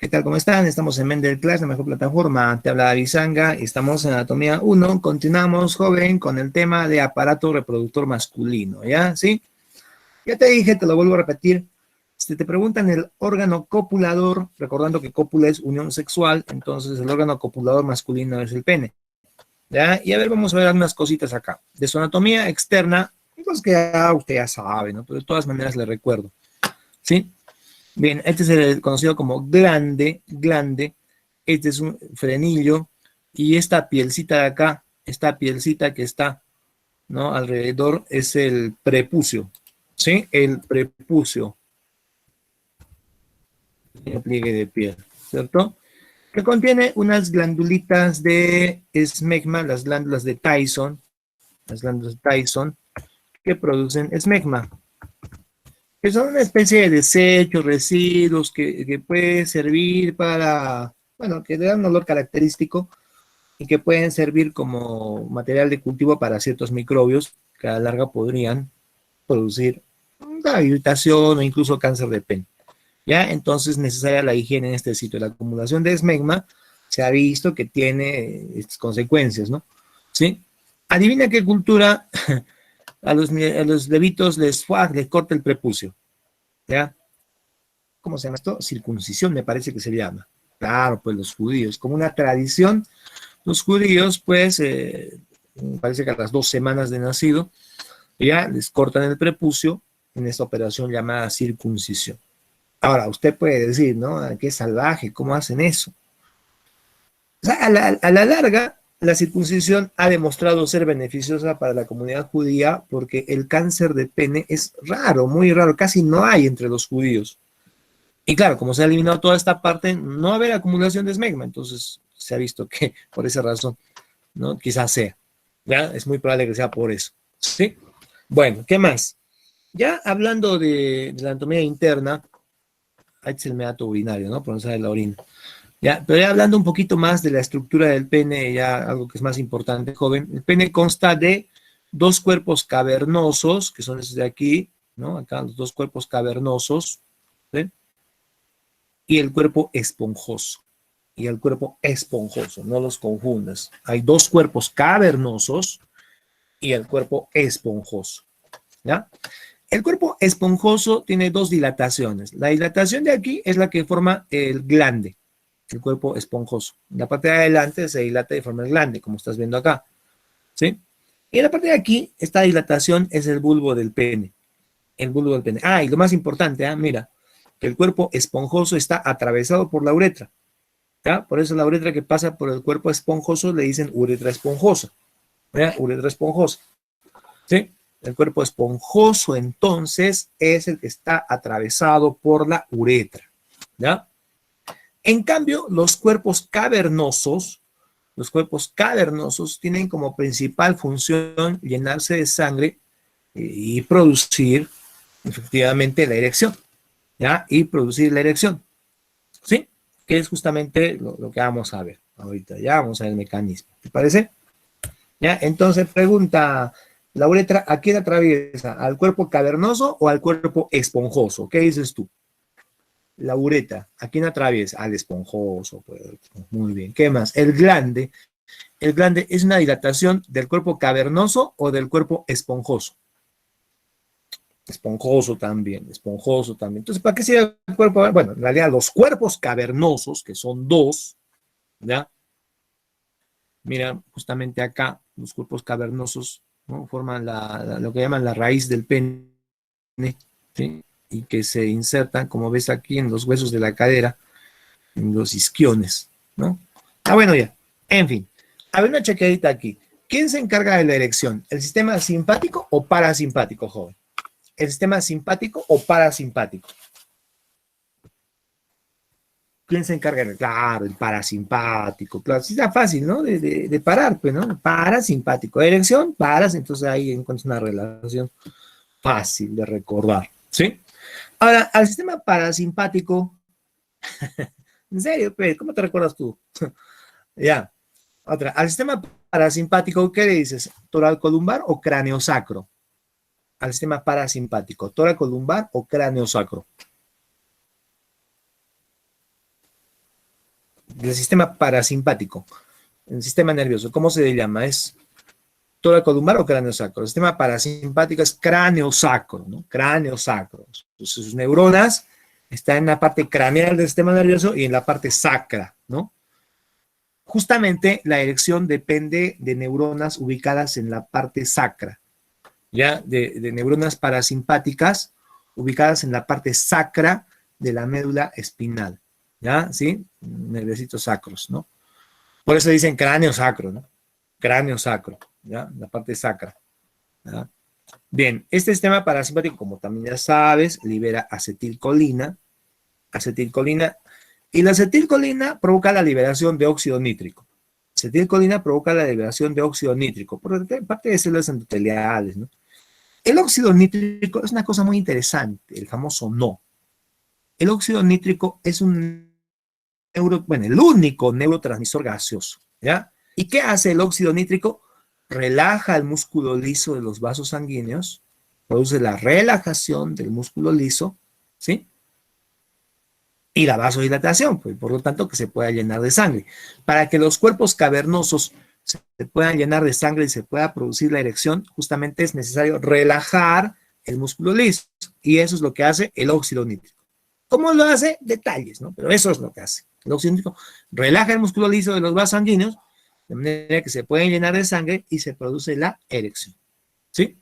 ¿Qué tal? ¿Cómo están? Estamos en Mendel Class, la mejor plataforma. Te habla Avisanga. Estamos en Anatomía 1. Continuamos, joven, con el tema de aparato reproductor masculino, ¿ya? ¿Sí? Ya te dije, te lo vuelvo a repetir. Si te preguntan el órgano copulador, recordando que cópula es unión sexual, entonces el órgano copulador masculino es el pene, ¿ya? Y a ver, vamos a ver algunas cositas acá. De su anatomía externa, pues que ya usted ya sabe, ¿no? Pero de todas maneras le recuerdo, ¿sí? Bien, este es el conocido como glande. Este es un frenillo. Y esta pielcita de acá, esta pielcita que está, ¿no? Alrededor es el prepucio. ¿Sí? El prepucio. El pliegue de piel, ¿cierto? Que contiene unas glandulitas de esmegma, las glándulas de Tyson, que producen esmegma, que son una especie de desechos, residuos que puede servir para, bueno, que le dan un olor característico y que pueden servir como material de cultivo para ciertos microbios que a la larga podrían producir una irritación o incluso cáncer de pene. ¿Ya? Entonces, necesaria la higiene en este sitio. La acumulación de esmegma se ha visto que tiene estas consecuencias, ¿no? ¿Sí? Adivina qué cultura a los levitos les corta el prepucio. ¿Ya? ¿Cómo se llama esto? Circuncisión, me parece que se llama. Claro, pues los judíos, como una tradición, los judíos, pues, parece que a las 2 semanas de nacido, ya les cortan el prepucio en esta operación llamada circuncisión. Ahora, usted puede decir, ¿no? Qué salvaje, ¿cómo hacen eso? O sea, a la larga, la circuncisión ha demostrado ser beneficiosa para la comunidad judía porque el cáncer de pene es raro, muy raro, casi no hay entre los judíos. Y claro, como se ha eliminado toda esta parte, no va a haber acumulación de esmegma, entonces se ha visto que por esa razón, ¿no? Quizás sea, ¿ya? Es muy probable que sea por eso, ¿sí? Bueno, ¿qué más? Ya hablando de la anatomía interna, ahí es el meato urinario, ¿no? Por no sale la orina. Ya, pero ya hablando un poquito más de la estructura del pene, ya algo que es más importante, joven, el pene consta de dos cuerpos cavernosos, que son estos de aquí, ¿no? Acá los dos cuerpos cavernosos, ¿sí? Y el cuerpo esponjoso. Y el cuerpo esponjoso, no los confundas. Hay dos cuerpos cavernosos y el cuerpo esponjoso, ¿ya? El cuerpo esponjoso tiene dos dilataciones. La dilatación de aquí es la que forma el glande, el cuerpo esponjoso. La parte de adelante se dilata y forma el glande, como estás viendo acá, ¿sí? Y en la parte de aquí, esta dilatación es el bulbo del pene. El bulbo del pene. Ah, y lo más importante, mira, que el cuerpo esponjoso está atravesado por la uretra, ¿ya? Por eso la uretra que pasa por el cuerpo esponjoso le dicen uretra esponjosa, ¿ya? Uretra esponjosa, ¿sí? El cuerpo esponjoso, entonces, es el que está atravesado por la uretra, ¿ya? En cambio, los cuerpos cavernosos tienen como principal función llenarse de sangre y producir efectivamente la erección, ¿ya? Y producir la erección, ¿sí? Que es justamente lo que vamos a ver ahorita, ya vamos a ver el mecanismo, ¿te parece? ¿Ya? Entonces pregunta la uretra, ¿a quién atraviesa? ¿Al cuerpo cavernoso o al cuerpo esponjoso? ¿Qué dices tú? La uretra, ¿a quién atraviesa? Al esponjoso, pues, muy bien. ¿Qué más? El glande es una dilatación del cuerpo cavernoso o del cuerpo esponjoso. Esponjoso también, esponjoso también. Entonces, ¿para qué sirve el cuerpo? Bueno, en realidad los cuerpos cavernosos, que son dos, ¿ya? Mira, justamente acá, los cuerpos cavernosos, ¿no? Forman lo que llaman la raíz del pene, ¿sí? Y que se insertan, como ves aquí, en los huesos de la cadera, en los isquiones, ¿no? Ah, bueno, ya. En fin, a ver una chequeadita aquí. ¿Quién se encarga de la erección? ¿El sistema simpático o parasimpático, joven? ¿El sistema simpático o parasimpático? ¿Quién se encarga? Claro, el parasimpático. Claro, sí está fácil, ¿no? De parar, pues, ¿no? Parasimpático. Erección, paras, entonces ahí encuentras una relación fácil de recordar, ¿sí? Ahora, al sistema parasimpático, en serio, pues, ¿cómo te recuerdas tú? Ya. Otra, al sistema parasimpático, ¿qué le dices? ¿Toracolumbar o craneosacro? Al sistema parasimpático, ¿toracolumbar o craneosacro? del sistema parasimpático, el sistema nervioso. ¿Cómo se le llama? ¿Es tóraco lumbar o cráneo sacro? El sistema parasimpático es cráneo sacro, ¿no? Cráneo sacro. Sus neuronas están en la parte craneal del sistema nervioso y en la parte sacra, ¿no? Justamente la erección depende de neuronas ubicadas en la parte sacra, ¿ya? De neuronas parasimpáticas ubicadas en la parte sacra de la médula espinal, ¿ya? ¿Sí? Nerviositos sacros, ¿no? Por eso dicen cráneo sacro, ¿no? Cráneo sacro, ¿ya? La parte sacra, ¿ya? Bien, este sistema parasimpático, como también ya sabes, libera acetilcolina, y la acetilcolina provoca la liberación de óxido nítrico. Acetilcolina provoca la liberación de óxido nítrico, por parte de células endoteliales, ¿no? El óxido nítrico es una cosa muy interesante, el famoso no. El óxido nítrico es el único neurotransmisor gaseoso, ¿ya? ¿Y qué hace el óxido nítrico? Relaja el músculo liso de los vasos sanguíneos, produce la relajación del músculo liso, ¿sí? Y la vasodilatación, pues, por lo tanto, que se pueda llenar de sangre. Para que los cuerpos cavernosos se puedan llenar de sangre y se pueda producir la erección, justamente es necesario relajar el músculo liso. Y eso es lo que hace el óxido nítrico. ¿Cómo lo hace? Detalles, ¿no? Pero eso es lo que hace. El óxido nítrico relaja el músculo liso de los vasos sanguíneos, de manera que se pueden llenar de sangre y se produce la erección. ¿Sí?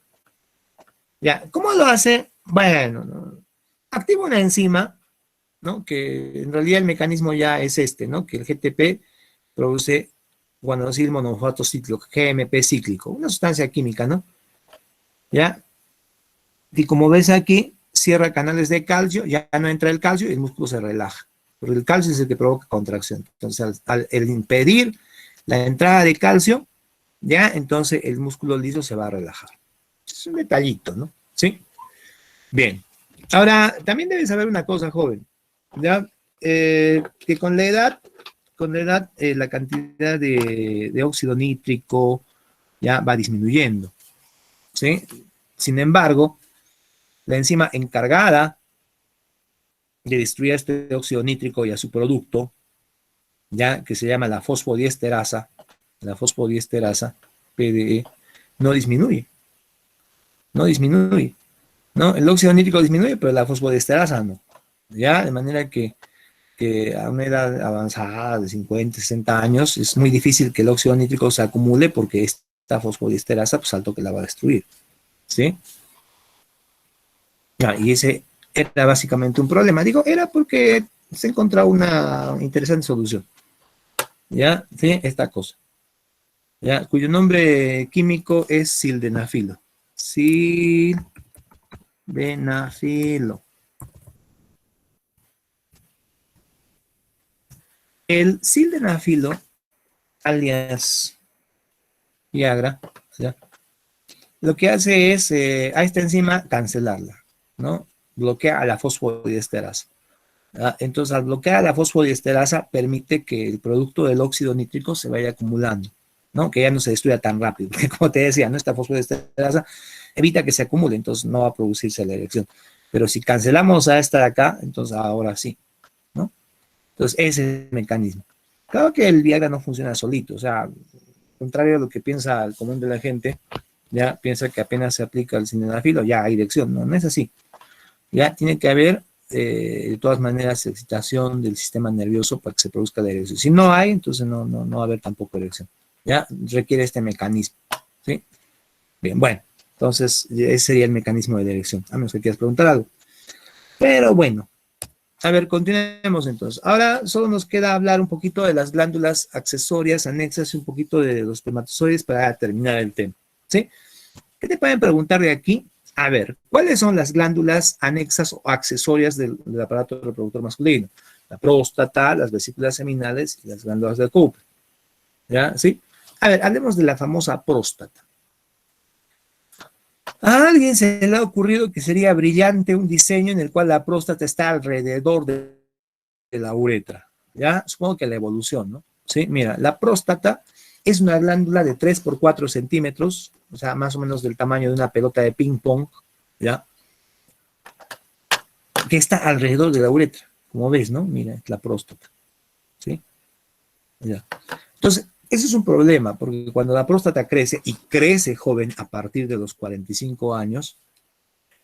Ya, ¿cómo lo hace? Bueno, ¿no? Activa una enzima, ¿no? Que en realidad el mecanismo ya es este, ¿no? Que el GTP produce guanosil monofosfato cíclico, GMP cíclico, una sustancia química, ¿no? ¿Ya? Y como ves aquí, cierra canales de calcio, ya no entra el calcio y el músculo se relaja. Pero el calcio es el que provoca contracción. Entonces, al impedir la entrada de calcio, ya, entonces el músculo liso se va a relajar. Es un detallito, ¿no? ¿Sí? Bien. Ahora, también debes saber una cosa, joven, ¿ya? Que con la edad, la cantidad de óxido nítrico ya va disminuyendo, ¿sí? Sin embargo, la enzima encargada de destruir este óxido nítrico y a su producto, ya que se llama la fosfodiesterasa, PDE, no disminuye, no disminuye, ¿no? El óxido nítrico disminuye, pero la fosfodiesterasa no, ¿ya? De manera que a una edad avanzada de 50, 60 años es muy difícil que el óxido nítrico se acumule porque esta fosfodiesterasa, pues alto que la va a destruir, ¿sí? Y ese era básicamente un problema. Digo, era porque se encontraba una interesante solución, ¿ya? ¿Sí? Esta cosa, ¿ya? Cuyo nombre químico es sildenafilo. Sildenafilo. El sildenafilo, alias Viagra, ¿ya? Lo que hace es a esta enzima cancelarla, ¿no? Bloquea a la fosfodiesterasa. Entonces, al bloquear a la fosfodiesterasa, permite que el producto del óxido nítrico se vaya acumulando, ¿no? Que ya no se destruya tan rápido. Porque, como te decía, ¿no? Esta fosfodiesterasa evita que se acumule, entonces no va a producirse la erección. Pero si cancelamos a esta de acá, entonces ahora sí, ¿no? Entonces, ese es el mecanismo. Claro que el Viagra no funciona solito, o sea, contrario a lo que piensa el común de la gente, ya piensa que apenas se aplica el sildenafilo, ya hay erección. No, no es así. Ya tiene que haber, de todas maneras, excitación del sistema nervioso para que se produzca la erección. Si no hay, entonces no va a haber tampoco erección. Ya requiere este mecanismo. ¿Sí? Bien, bueno. Entonces, ese sería el mecanismo de la erección. A menos que quieras preguntar algo. Pero bueno. A ver, continuemos entonces. Ahora solo nos queda hablar un poquito de las glándulas accesorias, anexas y un poquito de los espermatozoides para terminar el tema. ¿Sí? ¿Qué te pueden preguntar de aquí? A ver, ¿cuáles son las glándulas anexas o accesorias del aparato reproductor masculino? La próstata, las vesículas seminales y las glándulas de Cooper. ¿Ya? ¿Sí? A ver, hablemos de la famosa próstata. A alguien se le ha ocurrido que sería brillante un diseño en el cual la próstata está alrededor de la uretra. ¿Ya? Supongo que la evolución, ¿no? Sí, mira, la próstata es una glándula de 3 por 4 centímetros, o sea, más o menos del tamaño de una pelota de ping pong, ¿ya? Que está alrededor de la uretra, como ves, ¿no? Mira, la próstata, ¿sí? Ya. Entonces, ese es un problema, porque cuando la próstata crece, y crece joven a partir de los 45 años,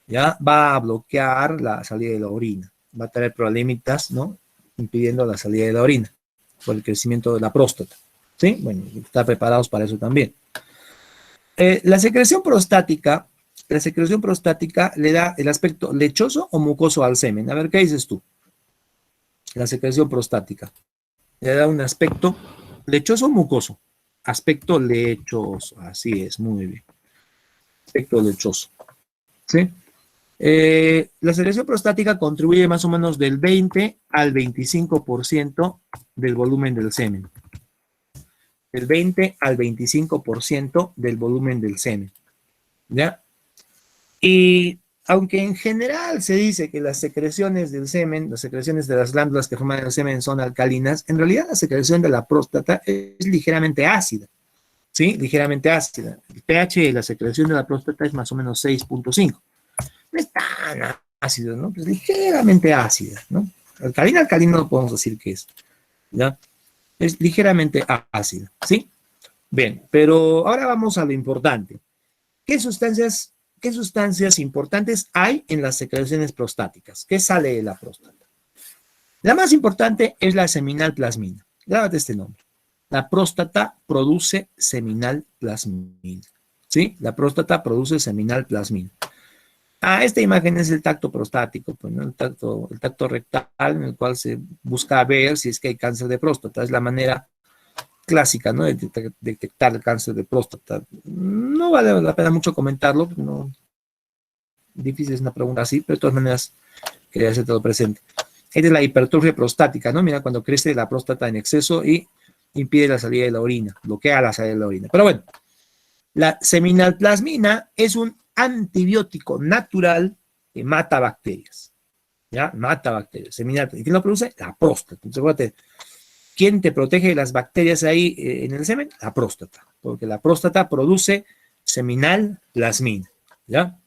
ya va a bloquear la salida de la orina, va a tener problemitas, ¿no? Impidiendo la salida de la orina por el crecimiento de la próstata. ¿Sí? Bueno, está preparados para eso también. La secreción prostática le da el aspecto lechoso o mucoso al semen. A ver, ¿qué dices tú? La secreción prostática le da un aspecto lechoso o mucoso. Aspecto lechoso, así es, muy bien. Aspecto lechoso. ¿Sí? La secreción prostática contribuye más o menos del 20 al 25% del volumen del semen. Del 20 al 25% del volumen del semen. ¿Ya? Y aunque en general se dice que las secreciones del semen, las secreciones de las glándulas que forman el semen son alcalinas, en realidad la secreción de la próstata es ligeramente ácida. ¿Sí? Ligeramente ácida. El pH de la secreción de la próstata es más o menos 6.5. No es tan ácido, ¿no? Pues ligeramente ácida, ¿no? Alcalina, alcalina no podemos decir que es, ¿ya? Es ligeramente ácida, ¿sí? Bien, pero ahora vamos a lo importante. ¿Qué sustancias, qué sustancias importantes hay en las secreciones prostáticas? ¿Qué sale de la próstata? La más importante es la seminal plasmina. Grábate este nombre. La próstata produce seminal plasmina. ¿Sí? La próstata produce seminal plasmina. Esta imagen es el tacto prostático, pues, ¿no? El tacto rectal en el cual se busca ver si es que hay cáncer de próstata. Es la manera clásica, ¿no? De detectar el cáncer de próstata. No vale la pena mucho comentarlo, no, difícil es una pregunta así, pero de todas maneras quería hacer todo presente. Esta es la hipertrofia prostática, ¿no? Mira, cuando crece la próstata en exceso y impide la salida de la orina, bloquea la salida de la orina. Pero bueno, la seminalplasmina es un antibiótico natural que mata bacterias. ¿Ya? Mata bacterias. ¿Y quién lo produce? La próstata. Entonces, acuérdate, ¿quién te protege de las bacterias ahí en el semen? La próstata. Porque la próstata produce seminalplasmina. ¿Ya?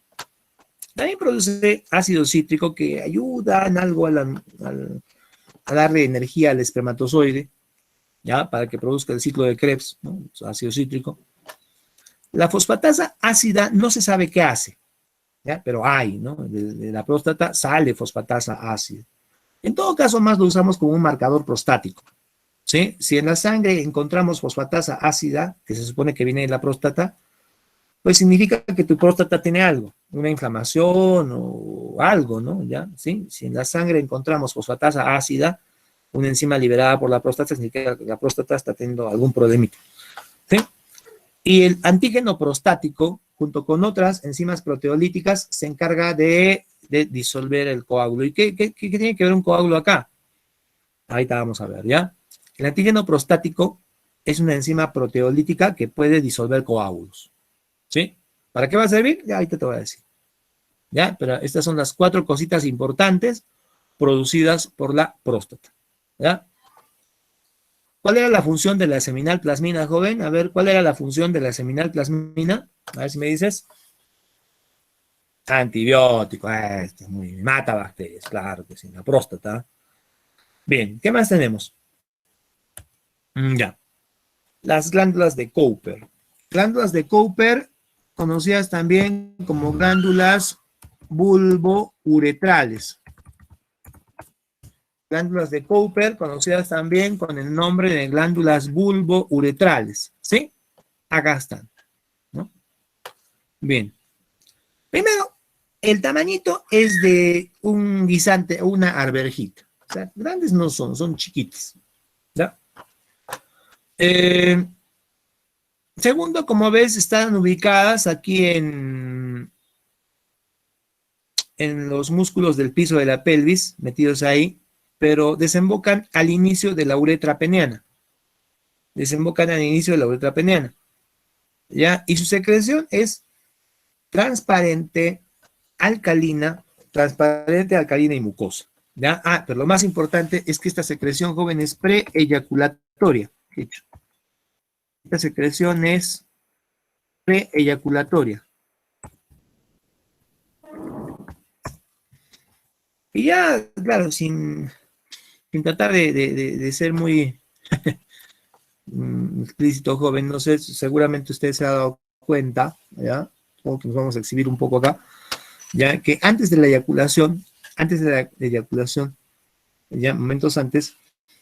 También produce ácido cítrico que ayuda en algo a darle energía al espermatozoide, ¿ya? Para que produzca el ciclo de Krebs, ¿no? Ácido cítrico. La fosfatasa ácida no se sabe qué hace, ¿ya? Pero hay, ¿no? De la próstata sale fosfatasa ácida. En todo caso, más lo usamos como un marcador prostático, ¿sí? Si en la sangre encontramos fosfatasa ácida, que se supone que viene de la próstata, pues significa que tu próstata tiene algo, una inflamación o algo, ¿no? ¿Ya? ¿Sí? Si en la sangre encontramos fosfatasa ácida, una enzima liberada por la próstata, significa que la próstata está teniendo algún problemita, ¿sí? Y el antígeno prostático, junto con otras enzimas proteolíticas, se encarga de disolver el coágulo. ¿Y qué tiene que ver un coágulo acá? Ahorita vamos a ver, ¿ya? El antígeno prostático es una enzima proteolítica que puede disolver coágulos, ¿sí? ¿Para qué va a servir? Ya ahorita te voy a decir, ¿ya? Pero estas son las 4 cositas importantes producidas por la próstata, ¿ya? ¿Cuál era la función de la seminal plasmina, joven? A ver, ¿cuál era la función de la seminal plasmina? A ver si me dices. Antibiótico, muy bien. Mata bacterias, claro que sí, la próstata. Bien, ¿qué más tenemos? Ya, las glándulas de Cooper. Glándulas de Cooper, conocidas también como glándulas bulbouretrales. Glándulas de Cooper, conocidas también con el nombre de glándulas bulbouretrales. ¿Sí? Acá están, ¿no? Bien. Primero, el tamañito es de un guisante o una arvejita. O sea, grandes no son, son chiquitos. ¿Ya? Eh, Segundo, como ves, están ubicadas aquí en los músculos del piso de la pelvis, metidos ahí, pero desembocan al inicio de la uretra peniana. Desembocan al inicio de la uretra peniana. ¿Ya? Y su secreción es transparente, alcalina y mucosa. ¿Ya? Pero lo más importante es que esta secreción, joven, es preeyaculatoria. Esta secreción es preeyaculatoria. Y ya, claro, sin tratar de ser muy, explícito, joven, no sé, seguramente usted se ha dado cuenta, ¿ya? O que nos vamos a exhibir un poco acá, ya que antes de la eyaculación, ya momentos antes,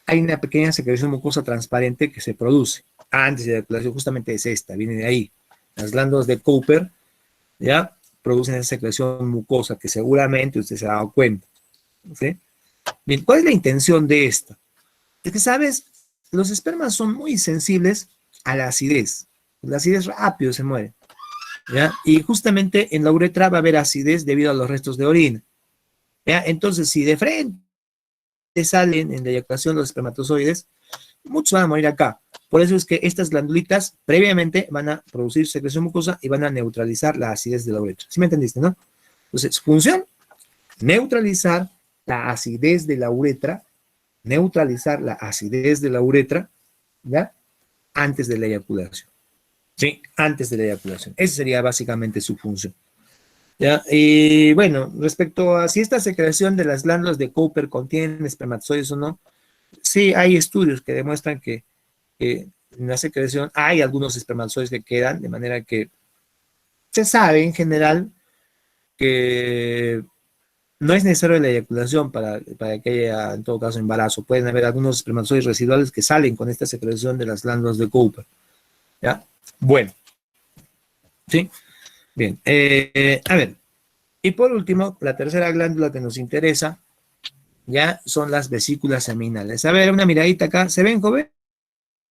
hay una pequeña secreción mucosa transparente que se produce antes de la eyaculación, justamente es esta, viene de ahí. Las glándulas de Cooper, ya, producen esa secreción mucosa que seguramente usted se ha dado cuenta, ¿sí? Bien, ¿cuál es la intención de esta? Es que, ¿sabes? Los espermas son muy sensibles a la acidez. La acidez rápido se muere, ¿ya? Y justamente en la uretra va a haber acidez debido a los restos de orina, ¿ya? Entonces, si de frente salen en la eyaculación los espermatozoides, muchos van a morir acá. Por eso es que estas glandulitas previamente van a producir secreción mucosa y van a neutralizar la acidez de la uretra. ¿Sí me entendiste, no? Entonces, su función, neutralizar la acidez de la uretra, ¿ya? Antes de la eyaculación. Sí, antes de la eyaculación. Esa sería básicamente su función. ¿Ya? Y bueno, respecto a si esta secreción de las glándulas de Cooper contienen espermatozoides o no, sí hay estudios que demuestran que en la secreción hay algunos espermatozoides que quedan, de manera que se sabe en general que no es necesario la eyaculación para que haya, en todo caso, embarazo. Pueden haber algunos espermatozoides residuales que salen con esta secreción de las glándulas de Cooper. ¿Ya? Bueno, ¿sí? Bien. A ver, y por último, la tercera glándula que nos interesa, ya son las vesículas seminales. A ver, una miradita acá. ¿Se ven, joven?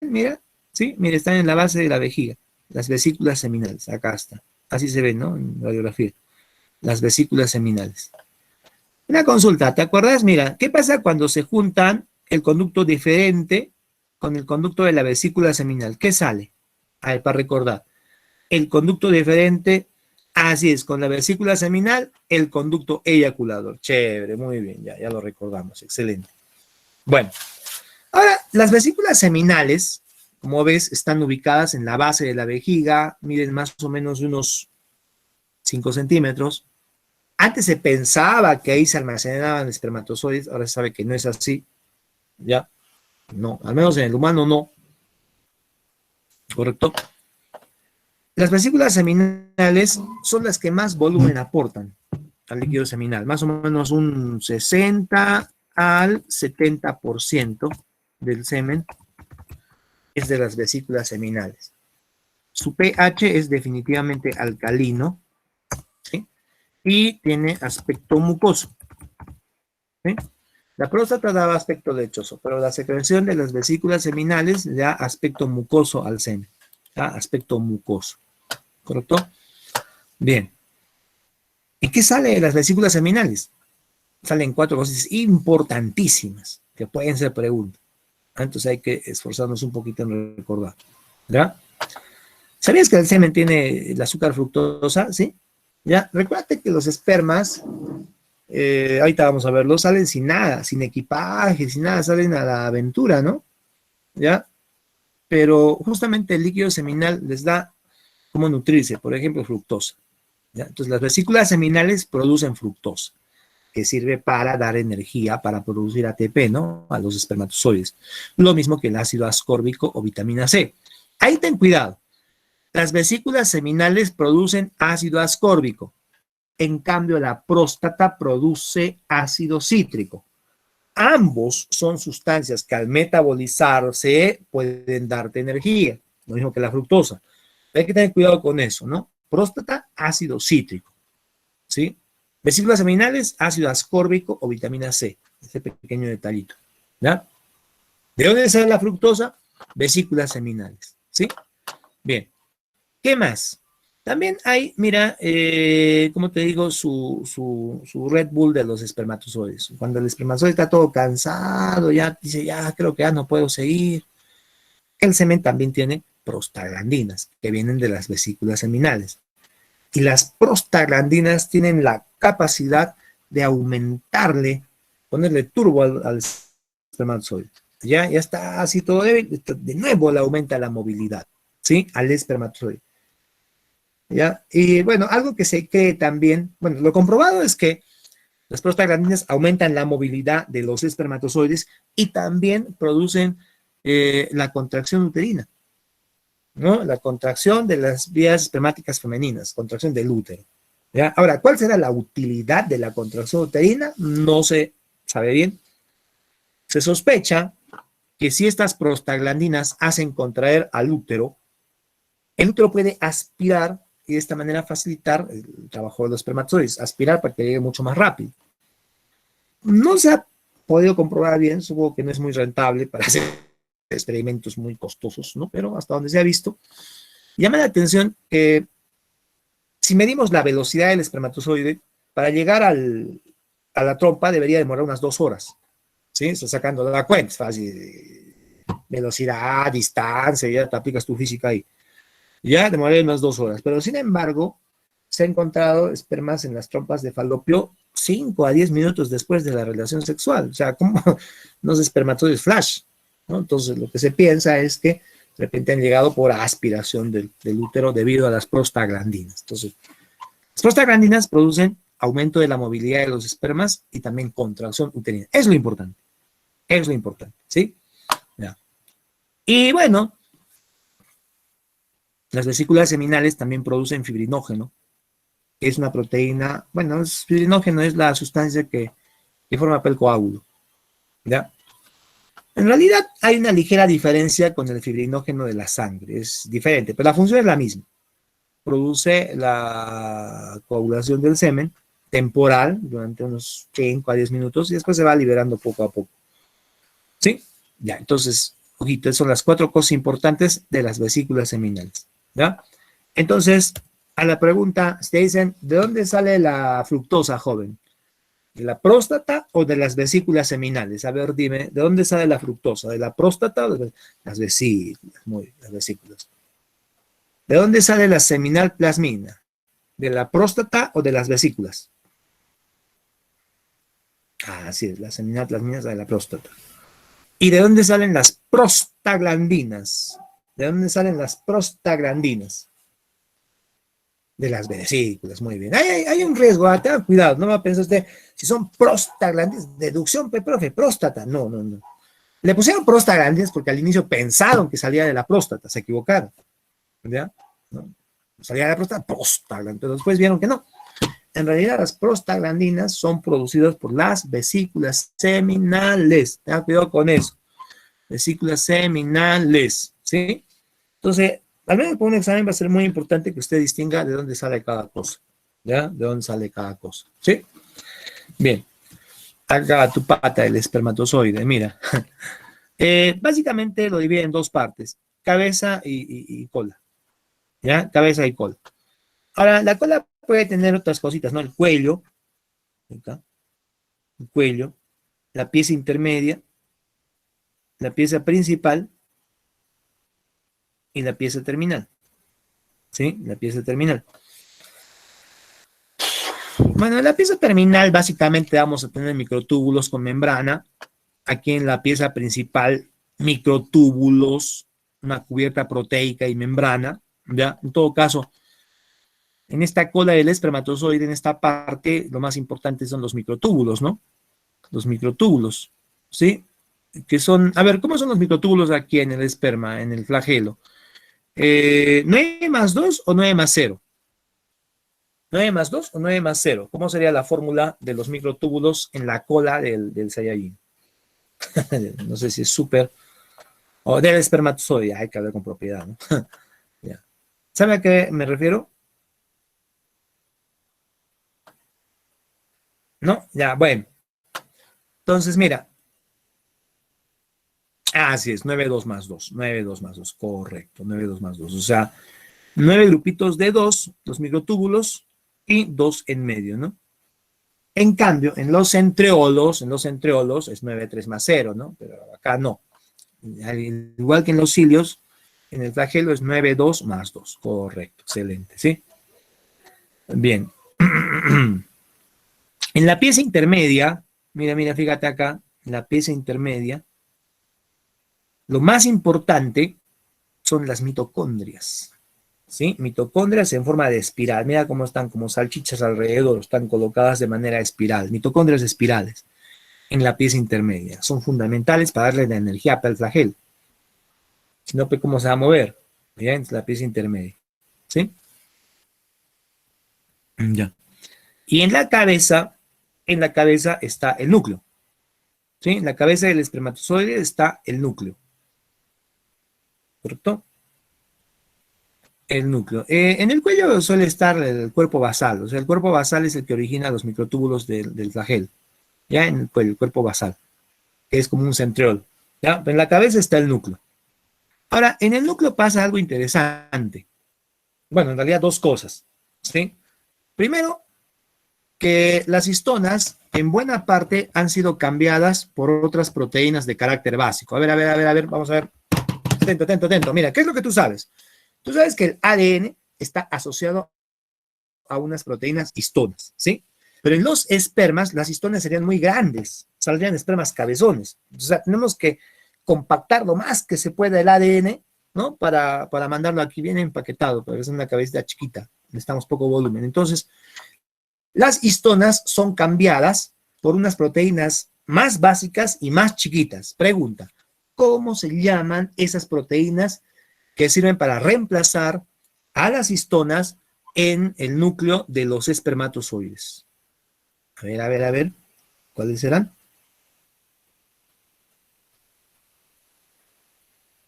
Mira, ¿sí? Mira, están en la base de la vejiga. Las vesículas seminales, acá está. Así se ven, ¿no? En radiografía. Las vesículas seminales. Una consulta, ¿te acuerdas? Mira, ¿qué pasa cuando se juntan el conducto diferente con el conducto de la vesícula seminal? ¿Qué sale? A ver, para recordar. El conducto diferente, así es, con la vesícula seminal, el conducto eyaculador. Chévere, muy bien, ya lo recordamos, excelente. Bueno, ahora, las vesículas seminales, como ves, están ubicadas en la base de la vejiga, miden más o menos unos 5 centímetros. Antes se pensaba que ahí se almacenaban espermatozoides, ahora se sabe que no es así, ¿ya? No, al menos en el humano no, ¿correcto? Las vesículas seminales son las que más volumen aportan al líquido seminal, más o menos un 60 al 70% del semen es de las vesículas seminales. Su pH es definitivamente alcalino, ¿sí? Y tiene aspecto mucoso, ¿sí? La próstata daba aspecto lechoso, pero la secreción de las vesículas seminales da aspecto mucoso al semen, da aspecto mucoso, ¿correcto? Bien. ¿Y qué sale de las vesículas seminales? Salen 4 cosas importantísimas que pueden ser preguntas. Entonces hay que esforzarnos un poquito en recordar, ¿ya? ¿Sabías que el semen tiene el azúcar fructosa? ¿Sí? ¿Ya? Recuérdate que los espermas, ahorita vamos a verlo, salen sin nada, sin equipaje, sin nada, salen a la aventura, ¿no? ¿Ya? Pero justamente el líquido seminal les da cómo nutrirse, por ejemplo, fructosa, ¿ya? Entonces las vesículas seminales producen fructosa, que sirve para dar energía, para producir ATP, ¿no? A los espermatozoides. Lo mismo que el ácido ascórbico o vitamina C. Ahí ten cuidado. Las vesículas seminales producen ácido ascórbico. En cambio, la próstata produce ácido cítrico. Ambos son sustancias que al metabolizarse pueden darte energía, lo mismo que la fructosa. Hay que tener cuidado con eso, ¿no? Próstata, ácido cítrico, ¿sí? Vesículas seminales, ácido ascórbico o vitamina C. Ese pequeño detallito, ¿ya? ¿De dónde sale la fructosa? Vesículas seminales, ¿sí? Bien. ¿Qué más? También hay, mira, como te digo, su Red Bull de los espermatozoides. Cuando el espermatozoide está todo cansado, ya dice, ya creo que ya no puedo seguir. El semen también tiene prostaglandinas, que vienen de las vesículas seminales. Y las prostaglandinas tienen la capacidad de aumentarle, ponerle turbo al espermatozoide. Ya está así todo débil, de nuevo le aumenta la movilidad, ¿sí? Al espermatozoide. ¿Ya? Y bueno, algo que se cree también, bueno, lo comprobado es que las prostaglandinas aumentan la movilidad de los espermatozoides y también producen la contracción uterina, ¿no? La contracción de las vías espermáticas femeninas, contracción del útero. ¿Ya? Ahora, ¿cuál será la utilidad de la contracción uterina? No se sabe bien. Se sospecha que si estas prostaglandinas hacen contraer al útero, el útero puede aspirar y de esta manera facilitar el trabajo de los espermatozoides, aspirar para que llegue mucho más rápido. No se ha podido comprobar bien, supongo que no es muy rentable para hacer experimentos muy costosos, ¿no? Pero hasta donde se ha visto, llama la atención que si medimos la velocidad del espermatozoide, para llegar a la trompa debería demorar unas 2 horas, ¿sí? Estás sacando la cuenta, es fácil, velocidad, distancia, ya te aplicas tu física ahí. Ya demoraría unas 2 horas, pero sin embargo, se ha encontrado espermas en las trompas de falopio 5 a 10 minutos después de la relación sexual, o sea, como los espermatozoides flash, ¿no? Entonces, lo que se piensa es que de repente han llegado por aspiración del útero debido a las prostaglandinas. Entonces, las prostaglandinas producen aumento de la movilidad de los espermas y también contracción uterina. Es lo importante, ¿sí? Ya. Y bueno, las vesículas seminales también producen fibrinógeno, que es una proteína, bueno, fibrinógeno es la sustancia que forma el coágulo, ¿ya? En realidad hay una ligera diferencia con el fibrinógeno de la sangre, es diferente, pero la función es la misma. Produce la coagulación del semen temporal durante unos 5 a 10 minutos y después se va liberando poco a poco. ¿Sí? Ya, entonces, ojito, son las 4 cosas importantes de las vesículas seminales. ¿Ya? Entonces, a la pregunta, te dicen, ¿de dónde sale la fructosa, joven? ¿De la próstata o de las vesículas seminales? A ver, dime, ¿de dónde sale la fructosa? ¿De la próstata o de las vesículas? Muy bien, las vesículas. ¿De dónde sale la seminal plasmina? ¿De la próstata o de las vesículas? Ah, sí, la seminal plasmina es de la próstata. ¿Y de dónde salen las prostaglandinas? ¿De dónde salen las prostaglandinas? De las vesículas, muy bien. Hay un riesgo, tengan cuidado, no va a pensar usted, si son prostaglandinas, deducción, profe, próstata. No. Le pusieron prostaglandinas porque al inicio pensaron que salía de la próstata, se equivocaron. ¿Ya? ¿No? Salía de la prostaglandina, pero después vieron que no. En realidad las prostaglandinas son producidas por las vesículas seminales. Tengan cuidado con eso. Vesículas seminales, ¿sí? Entonces, al menos por un examen va a ser muy importante que usted distinga de dónde sale cada cosa, ¿ya? De dónde sale cada cosa, ¿sí? Bien, acá tu pata, el espermatozoide, mira. Básicamente lo divide en 2 partes, cabeza y cola, ¿ya? Cabeza y cola. Ahora, la cola puede tener otras cositas, ¿no? El cuello, acá, el cuello, la pieza intermedia, la pieza principal y la pieza terminal, ¿sí? La pieza terminal. Bueno, en la pieza terminal básicamente vamos a tener microtúbulos con membrana. Aquí en la pieza principal, microtúbulos, una cubierta proteica y membrana, ¿ya? En todo caso, en esta cola del espermatozoide, en esta parte, lo más importante son los microtúbulos, ¿no? Los microtúbulos, ¿sí? Que son, a ver, ¿cómo son los microtúbulos aquí en el esperma, en el flagelo? ¿9 más 2 o 9 más 0? ¿9 más 2 o 9 más 0? ¿Cómo sería la fórmula de los microtúbulos en la cola del Saiyajin? No sé si es súper. O del espermatozoide, hay que hablar con propiedad, ¿no? Ya. ¿Sabe a qué me refiero? ¿No? Ya, bueno. Entonces, mira. Así es, 9, 2 más 2. 9, 2 más 2, correcto. 9, 2 más 2. O sea, 9 grupitos de 2, los microtúbulos, y 2 en medio, ¿no? En cambio, en los centriolos es 9, 3 más 0, ¿no? Pero acá no. Al igual que en los cilios, en el flagelo es 9, 2 más 2. Correcto, excelente, ¿sí? Bien. En la pieza intermedia, mira, fíjate acá, en la pieza intermedia, lo más importante son las mitocondrias, ¿sí? Mitocondrias en forma de espiral. Mira cómo están como salchichas alrededor, están colocadas de manera espiral. Mitocondrias espirales en la pieza intermedia. Son fundamentales para darle la energía para el flagelo. Si no, pues, ¿cómo se va a mover? ¿Ya? Es la pieza intermedia, ¿sí? Ya. Y en la cabeza está el núcleo, ¿sí? En la cabeza del espermatozoide está el núcleo, ¿correcto? El núcleo. En el cuello suele estar el cuerpo basal, o sea, el cuerpo basal es el que origina los microtúbulos del flagelo, ¿ya? En el cuerpo basal, que es como un centriol, ¿ya? Pero en la cabeza está el núcleo. Ahora, en el núcleo pasa algo interesante. Bueno, en realidad dos cosas, ¿sí? Primero, que las histonas en buena parte han sido cambiadas por otras proteínas de carácter básico. A ver, vamos a ver. Atento, atento, atento. Mira, ¿qué es lo que tú sabes? Tú sabes que el ADN está asociado a unas proteínas histonas, ¿sí? Pero en los espermas, las histonas serían muy grandes, saldrían espermas cabezones. O sea, tenemos que compactar lo más que se pueda el ADN, ¿no? Para mandarlo aquí bien empaquetado, porque es una cabecita chiquita, necesitamos poco volumen. Entonces, las histonas son cambiadas por unas proteínas más básicas y más chiquitas. Pregunta, ¿cómo se llaman esas proteínas que sirven para reemplazar a las histonas en el núcleo de los espermatozoides? A ver, ¿cuáles serán?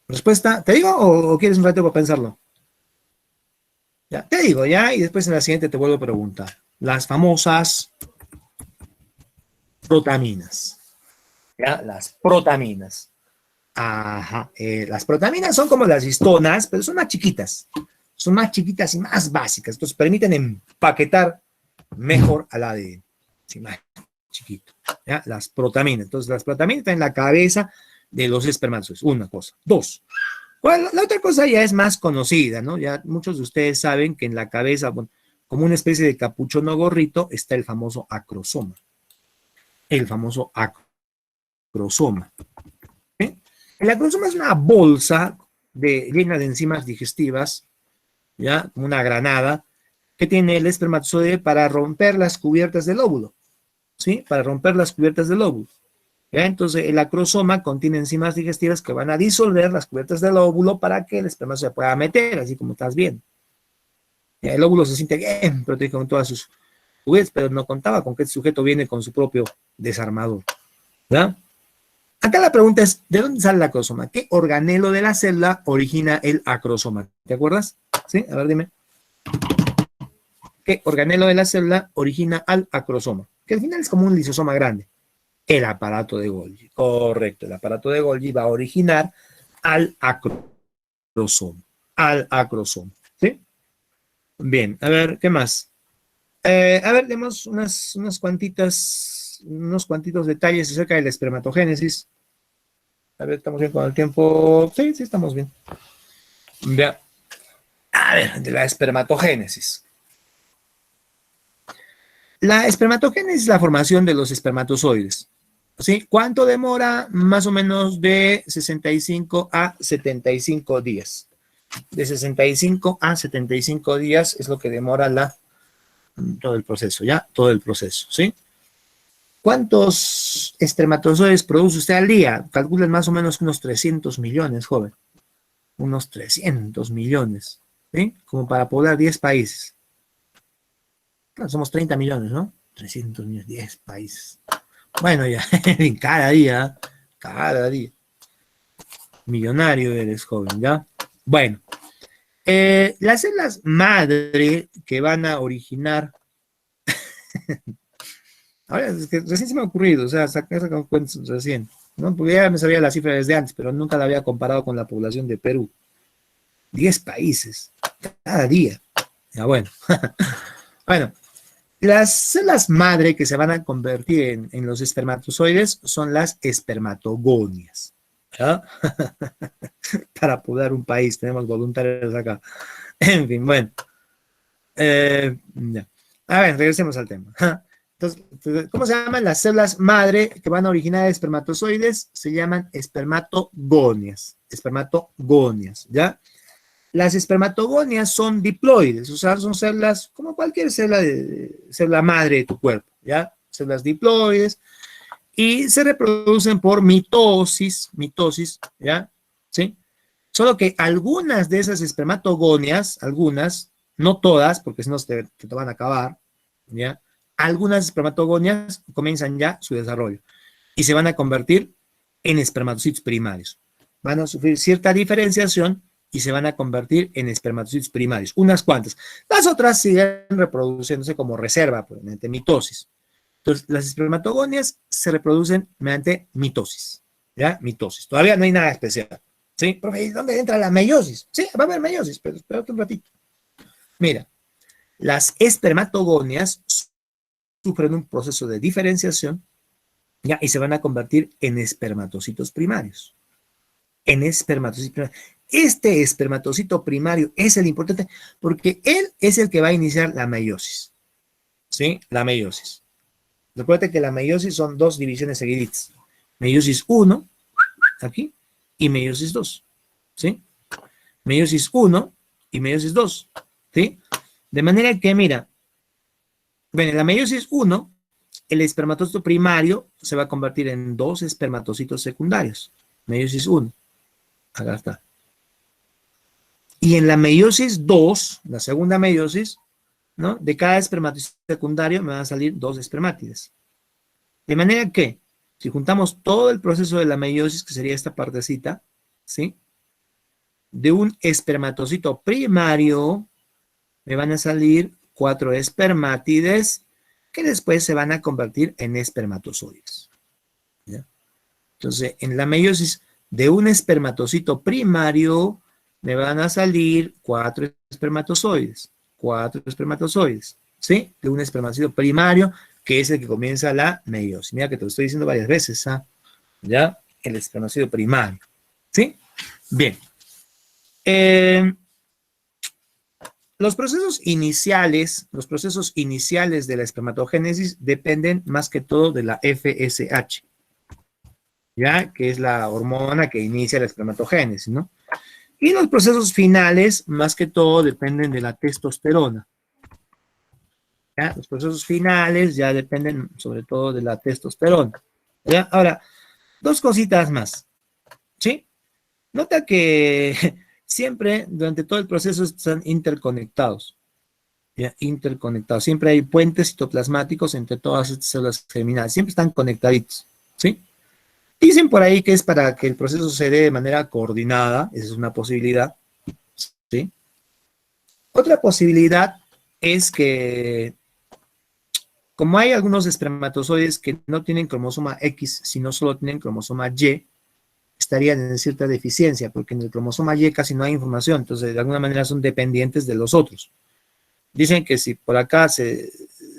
¿Respuesta? ¿Te digo o quieres un rato para pensarlo? Ya, te digo ya, y después en la siguiente te vuelvo a preguntar. Las famosas protaminas. ¿Ya? Las protaminas. Ajá. Las protaminas son como las histonas, pero son más chiquitas. Son más chiquitas y más básicas. Entonces permiten empaquetar mejor al ADN. Sí, más chiquito. ¿Ya? Las protaminas. Entonces las protaminas están en la cabeza de los espermatozoides. Una cosa. Dos. Bueno, la otra cosa ya es más conocida, ¿no? Ya muchos de ustedes saben que en la cabeza, bueno, como una especie de capuchón o gorrito, está el famoso acrosoma. El famoso acrosoma. ¿Sí? El acrosoma es una bolsa llena de enzimas digestivas, ¿ya? Como una granada, que tiene el espermatozoide para romper las cubiertas del óvulo, ¿sí? Para romper las cubiertas del óvulo. ¿Ya? Entonces, el acrosoma contiene enzimas digestivas que van a disolver las cubiertas del óvulo para que el esperma se pueda meter, así como estás viendo. ¿Ya? El óvulo se siente bien protegido con todas sus juguetes, pero no contaba con que este sujeto viene con su propio desarmador. ¿Ya? Acá la pregunta es, ¿de dónde sale el acrosoma? ¿Qué organelo de la célula origina el acrosoma? ¿Te acuerdas? ¿Sí? A ver, dime. ¿Qué organelo de la célula origina al acrosoma? Que al final es como un lisosoma grande. El aparato de Golgi. Correcto, el aparato de Golgi va a originar al acrosoma. Al acrosoma. ¿Sí? Bien, a ver, ¿qué más? A ver, demos unos cuantitos detalles acerca de la espermatogénesis. A ver, ¿estamos bien con el tiempo? Sí, sí, estamos bien. Ya. A ver, de la espermatogénesis. La espermatogénesis es la formación de los espermatozoides. ¿Sí? ¿Cuánto demora? Más o menos de 65 a 75 días. De 65 a 75 días es lo que demora todo el proceso, ¿ya? Todo el proceso, ¿sí? ¿Cuántos espermatozoides produce usted al día? Calculen más o menos unos 300 millones, joven. Unos 300 millones, ¿sí? Como para poblar 10 países. Claro, somos 30 millones, ¿no? 300 millones, 10 países. Bueno, ya, cada día, cada día. Millonario eres, joven, ¿ya? Bueno, las células madre que van a originar, ahora es que recién se me ha ocurrido, o sea, sacar cuentas recién, ¿no? Porque ya me sabía la cifra desde antes, pero nunca la había comparado con la población de Perú. 10 países, cada día. Ya bueno. Bueno, las células madre que se van a convertir en los espermatozoides son las espermatogonias. ¿Ya? Para poblar un país, tenemos voluntarios acá. En fin, bueno. Ya. A ver, regresemos al tema. Entonces, ¿cómo se llaman las células madre que van a originar espermatozoides? Se llaman espermatogonias. Espermatogonias, ¿ya? Las espermatogonias son diploides, o sea, son células como cualquier célula madre de tu cuerpo, ¿ya? Células diploides y se reproducen por mitosis, ¿ya? ¿Sí? Solo que algunas de esas espermatogonias, algunas, no todas, porque si no te van a acabar, ¿ya? Algunas espermatogonias comienzan ya su desarrollo y se van a convertir en espermatocitos primarios. Van a sufrir cierta diferenciación y se van a convertir en espermatocitos primarios, unas cuantas. Las otras siguen reproduciéndose como reserva, pues, mediante mitosis. Entonces, las espermatogonias se reproducen mediante mitosis, ¿ya? Mitosis. Todavía no hay nada especial, ¿sí? Profe, ¿dónde entra la meiosis? Sí, va a haber meiosis, pero espérate un ratito. Mira, las espermatogonias sufren un proceso de diferenciación, ¿ya? Y se van a convertir en espermatocitos primarios. En espermatocitos primarios. Este espermatocito primario es el importante porque él es el que va a iniciar la meiosis, ¿sí? La meiosis. Recuerda que la meiosis son dos divisiones seguiditas. Meiosis 1, aquí, y meiosis 2, ¿sí? Meiosis 1 y meiosis 2, ¿sí? De manera que, mira, bueno, en la meiosis 1, el espermatocito primario se va a convertir en dos espermatocitos secundarios. Meiosis 1, acá está. Y en la meiosis 2, la segunda meiosis, ¿no? De cada espermatozoide secundario me van a salir dos espermátides. De manera que, si juntamos todo el proceso de la meiosis, que sería esta partecita, ¿sí? De un espermatocito primario, me van a salir 4 espermátides que después se van a convertir en espermatozoides, ¿ya? Entonces, en la meiosis de un espermatocito primario, me van a salir 4 espermatozoides, 4 espermatozoides, ¿sí? De un espermatozoide primario, que es el que comienza la meiosis. Mira que te lo estoy diciendo varias veces, ¿ah? ¿Ya? El espermatozoide primario, ¿sí? Bien. Los procesos iniciales de la espermatogénesis dependen más que todo de la FSH, ¿ya? Que es la hormona que inicia la espermatogénesis, ¿no? Y los procesos finales, más que todo, dependen de la testosterona, ¿ya? Los procesos finales ya dependen sobre todo de la testosterona, ¿ya? Ahora, dos cositas más, ¿sí? Nota que siempre, durante todo el proceso, están interconectados, ¿ya? Interconectados. Siempre hay puentes citoplasmáticos entre todas estas células germinales. Siempre están conectaditos, ¿sí? Dicen por ahí que es para que el proceso se dé de manera coordinada. Esa es una posibilidad, ¿sí? Otra posibilidad es que, como hay algunos espermatozoides que no tienen cromosoma X, sino solo tienen cromosoma Y, estarían en cierta deficiencia, porque en el cromosoma Y casi no hay información, entonces de alguna manera son dependientes de los otros. Dicen que si por acá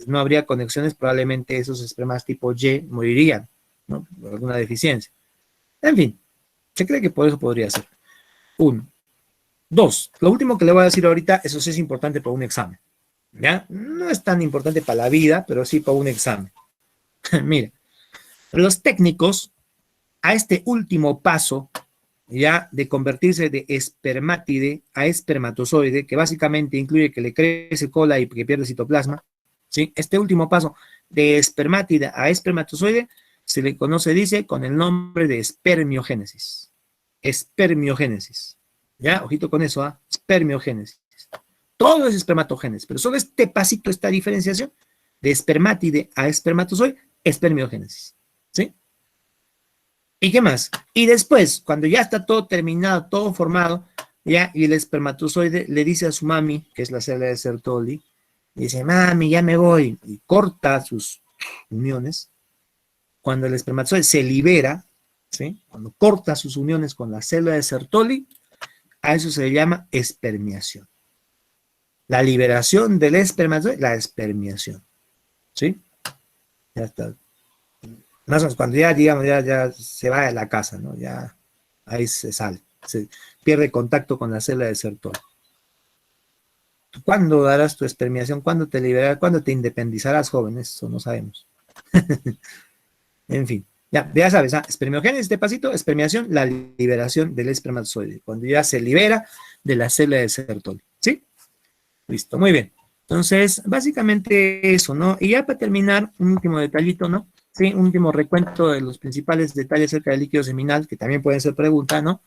no habría conexiones, probablemente esos espermas tipo Y morirían, ¿no? Por alguna deficiencia. En fin, se cree que por eso podría ser. 1. 2. Lo último que le voy a decir ahorita, eso sí es importante para un examen, ¿ya? No es tan importante para la vida, pero sí para un examen. Mire, los técnicos, a este último paso, ya de convertirse de espermátide a espermatozoide, que básicamente incluye que le crece cola y que pierde citoplasma, ¿sí? Este último paso de espermátide a espermatozoide se le conoce, dice, con el nombre de espermiogénesis. Espermiogénesis. ¿Ya? Ojito con eso, ¿ah? Espermiogénesis. Todo es espermatogénesis, pero solo este pasito, esta diferenciación de espermátide a espermatozoide, espermiogénesis. ¿Sí? ¿Y qué más? Y después, cuando ya está todo terminado, todo formado, ya, y el espermatozoide le dice a su mami, que es la célula de Sertoli, dice, mami, ya me voy, y corta sus uniones. Cuando el espermatozoide se libera, ¿sí? Cuando corta sus uniones con la célula de Sertoli, a eso se le llama espermiación. La liberación del espermatozoide, la espermiación, ¿sí? Ya está. Más o menos cuando ya, digamos, ya se va de la casa, ¿no? Ya ahí se sale, se pierde contacto con la célula de Sertoli. ¿Cuándo darás tu espermiación? ¿Cuándo te liberarás? ¿Cuándo te independizarás, jóvenes? Eso no sabemos. En fin, ya sabes, espermiogénesis, este pasito, espermiación, la liberación del espermatozoide, cuando ya se libera de la célula de Sertoli, ¿sí? Listo, muy bien. Entonces, básicamente eso, ¿no? Y ya para terminar, un último detallito, ¿no? Sí, un último recuento de los principales detalles acerca del líquido seminal, que también pueden ser preguntas, ¿no?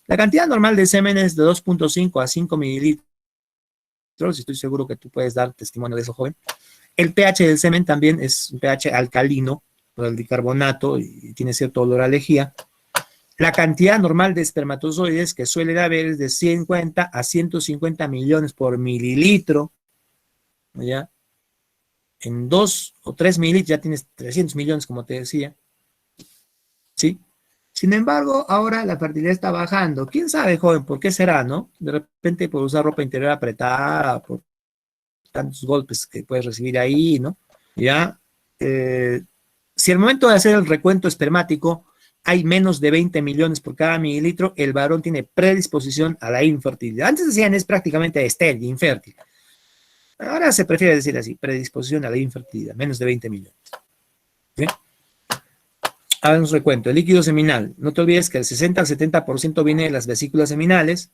La cantidad normal de semen es de 2.5 a 5 mililitros. Estoy seguro que tú puedes dar testimonio de eso, joven. El pH del semen también es un pH alcalino por el bicarbonato y tiene cierto olor a lejía. La cantidad normal de espermatozoides que suele haber es de 50 a 150 millones por mililitro. ¿Ya? En 2 o 3 mililitros ya tienes 300 millones, como te decía. ¿Sí? Sin embargo, ahora la fertilidad está bajando. ¿Quién sabe, joven? ¿Por qué será, no? De repente por usar ropa interior apretada, por tantos golpes que puedes recibir ahí, ¿no? ¿Ya? Si al momento de hacer el recuento espermático hay menos de 20 millones por cada mililitro, el varón tiene predisposición a la infertilidad. Antes decían es prácticamente estéril, infértil. Ahora se prefiere decir así, predisposición a la infertilidad, menos de 20 millones. ¿Sí? Hagamos un recuento. El líquido seminal. No te olvides que el 60 al 70% viene de las vesículas seminales,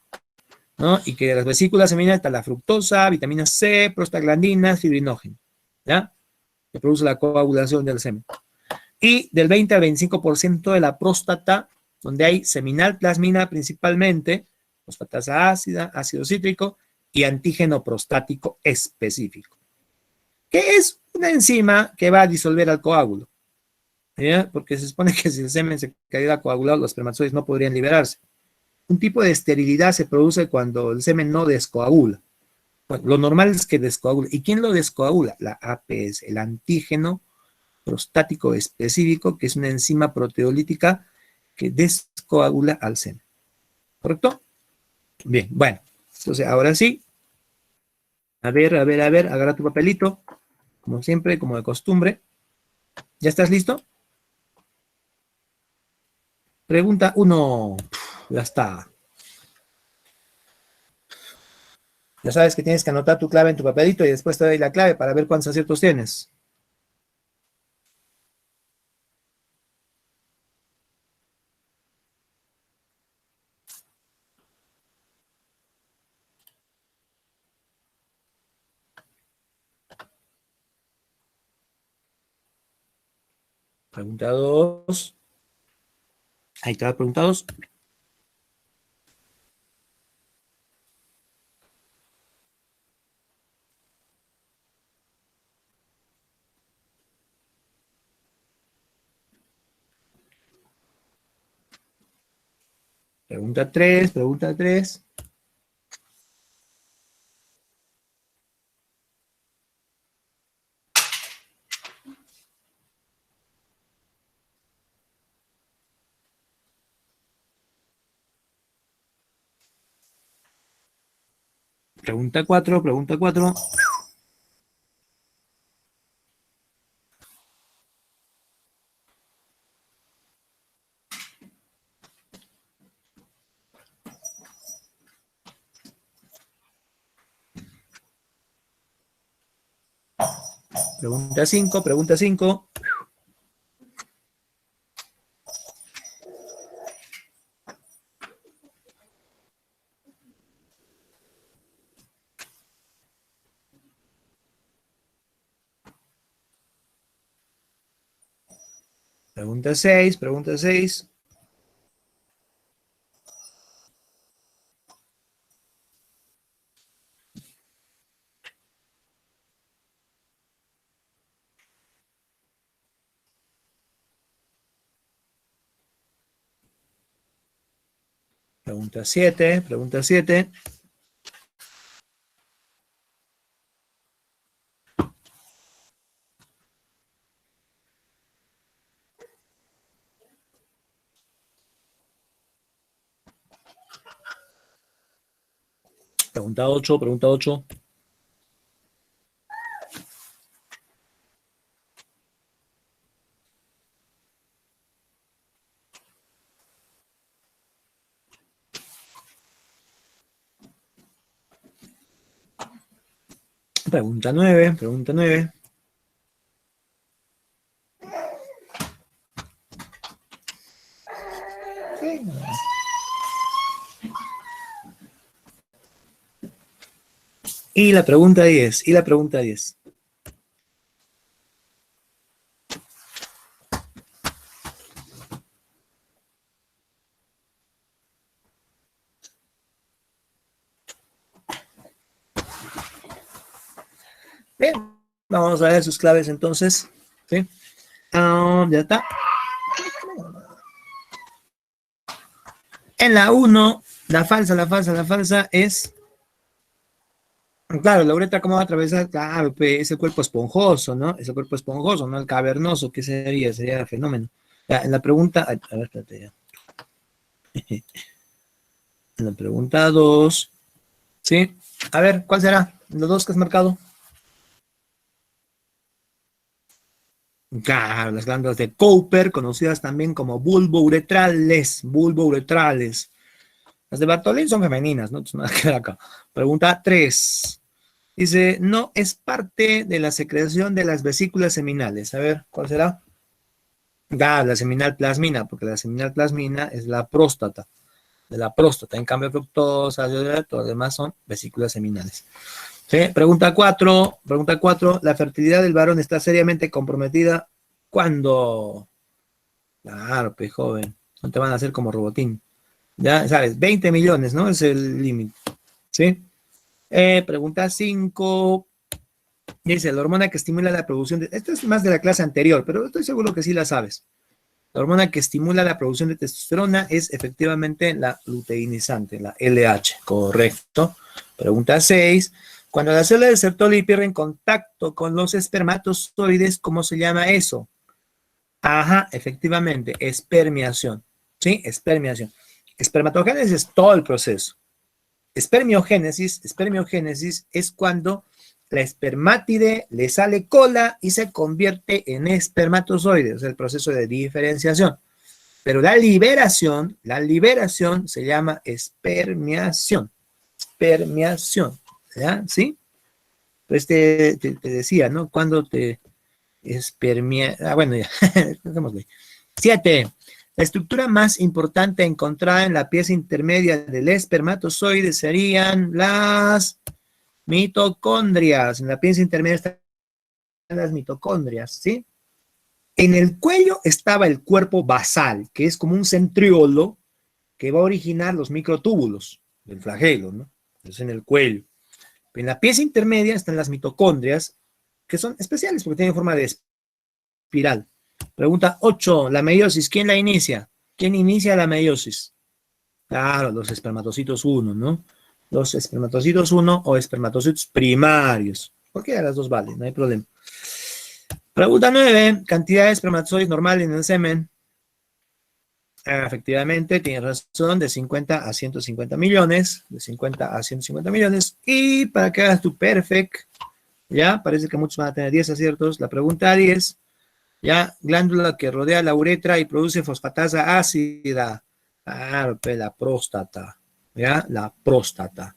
¿no? Y que de las vesículas seminales está la fructosa, vitamina C, prostaglandinas, fibrinógeno, ¿ya? Que produce la coagulación del semen. Y del 20 al 25% de la próstata, donde hay seminal plasmina principalmente, fosfatasa ácida, ácido cítrico y antígeno prostático específico, que es una enzima que va a disolver al coágulo, ¿ya? Porque se supone que si el semen se queda coagulado, los espermatozoides no podrían liberarse. Un tipo de esterilidad se produce cuando el semen no descoagula. Bueno, lo normal es que descoagule. ¿Y quién lo descoagula? La APS, el antígeno prostático específico, que es una enzima proteolítica que descoagula al semen. ¿Correcto? Bien, bueno. Entonces, ahora sí. A ver, agarra tu papelito. Como siempre, como de costumbre. ¿Ya estás listo? Pregunta 1. Ya está. Ya sabes que tienes que anotar tu clave en tu papelito y después te doy la clave para ver cuántos aciertos tienes. Pregunta 2. Ahí está, pregunta 2. Pregunta 3, pregunta 3. Pregunta 4, pregunta 4. Pregunta 5, pregunta 5. Pregunta 6, pregunta 6. Pregunta 7, pregunta 7. Pregunta 8, pregunta 8. Pregunta 9, pregunta 9. Y la pregunta 10, y la pregunta 10. Bien, vamos a ver sus claves entonces. ¿Sí? Ya está. En la 1, la falsa es... Claro, la uretra, ¿cómo va a atravesar? Claro, pues, ese cuerpo esponjoso, ¿no? Ese cuerpo esponjoso, ¿no? El cavernoso, ¿qué sería? Sería el fenómeno. Ya, en la pregunta... A ver, espérate ya. En la pregunta 2, ¿sí? A ver, ¿cuál será? Los dos que has marcado. Claro, las glándulas de Cooper, conocidas también como bulbouretrales, bulbouretrales. Las de Bartolín son femeninas, ¿no? Entonces, nada que ver acá. Pregunta 3. Dice, no es parte de la secreción de las vesículas seminales. A ver, ¿cuál será? La seminal plasmina, porque la seminal plasmina es la próstata, de la próstata. En cambio, fructosa, todo lo demás son vesículas seminales. ¿Sí? Pregunta 4. La fertilidad del varón está seriamente comprometida cuando... Claro, pues joven, no te van a hacer como robotín. Ya sabes, 20 millones, ¿no? Es el límite. ¿Sí? Pregunta 5. Dice, la hormona que estimula la producción de... Esto es más de la clase anterior, pero estoy seguro que sí la sabes. La hormona que estimula la producción de testosterona es efectivamente la luteinizante, la LH, correcto. Pregunta 6. Cuando las células de Sertoli pierden contacto con los espermatozoides, ¿cómo se llama eso? Ajá, efectivamente, espermiación. ¿Sí? Espermiación. Espermatogénesis es todo el proceso. Espermiogénesis es cuando la espermátide le sale cola y se convierte en espermatozoide, o sea, el proceso de diferenciación. Pero la liberación se llama espermiación. Espermiación, ¿ya? ¿Sí? Pues te decía, ¿no? Cuando te espermia... bueno, ya, dejémoslo. 7. La estructura más importante encontrada en la pieza intermedia del espermatozoide serían las mitocondrias. En la pieza intermedia están las mitocondrias, ¿sí? En el cuello estaba el cuerpo basal, que es como un centriolo que va a originar los microtúbulos del flagelo, ¿no? Entonces en el cuello. En la pieza intermedia están las mitocondrias, que son especiales porque tienen forma de espiral. Pregunta 8. La meiosis, ¿quién la inicia? ¿Quién inicia la meiosis? Claro, los espermatocitos 1, ¿no? Los espermatocitos 1 o espermatocitos primarios. Cualquiera de las dos vale, no hay problema. Pregunta 9. Cantidad de espermatozoides normal en el semen. Efectivamente, tiene razón, de 50 a 150 millones. De 50 a 150 millones. Y para que hagas tu perfect, ya, parece que muchos van a tener 10 aciertos. La pregunta 10. Ya, glándula que rodea la uretra y produce fosfatasa ácida. Claro, pues la próstata. Ya, la próstata.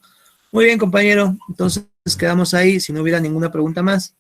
Muy bien, compañero. Entonces quedamos ahí. Si no hubiera ninguna pregunta más.